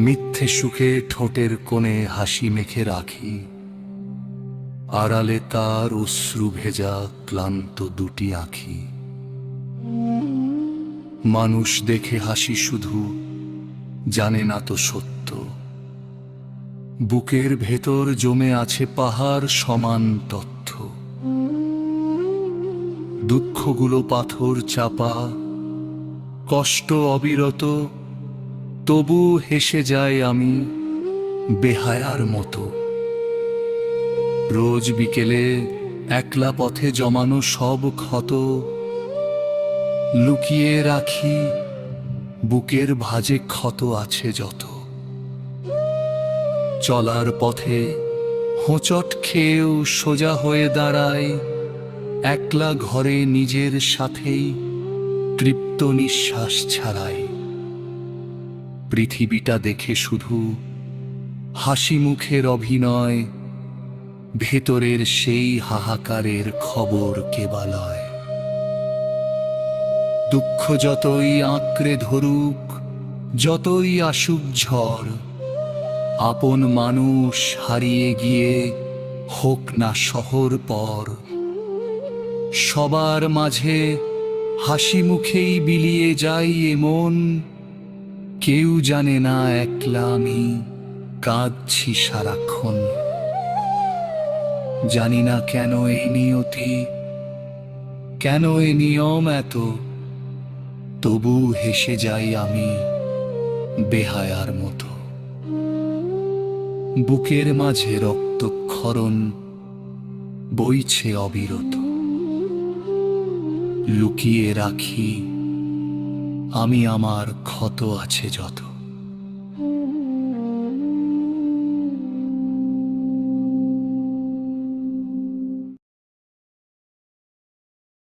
মিথ্যে সুখে ঠোঁটের কোণে হাসি মেখে রাখি, আড়ালে তার অশ্রু ভেজা ক্লান্ত দুটি আঁখি। মানুষ দেখে হাসি শুধু, জানে না তো সত্য, বুকের ভেতর জমে আছে পাহাড় সমান তথ্য। দুঃখগুলো পাথর চাপা, কষ্ট অবিরত, তবু হেসে যায় আমি বেহায়ার মতো। রোজ বিকেলে একলা পথে জমানো সব ক্ষত লুকিয়ে রাখি, বুকের ভাঁজে ক্ষত আছে যত। চলার পথে হোঁচট খেয়েও সোজা হয়ে দাঁড়ায়, একলা ঘরে নিজের সাথেই তৃপ্ত নিঃশ্বাস ছাড়াই। পৃথিবীটা দেখে শুধু হাসি মুখের অভিনয়, ভেতরের সেই হাহাকারের খবর কে বা লয়। দুঃখ যতই আঁকড়ে ধরুক, যতই আসুক ঝড়, আপন মানুষ হারিয়ে গিয়ে হোক না শহর পর, সবার মাঝে হাসি মুখেই বিলিয়ে যাই এমন। কেউ জানে না একলা আমি কাঁদছি সারাক্ষণ। জানি না কেন এই নিয়তি, কেন এ নিয়ম এত, তবু হেসে যাই আমি বেহায়ার মতো। বুকের মাঝে রক্তক্ষরণ বইছে অবিরত, লুকিয়ে রাখি আমি আমার ক্ষত আছে যত।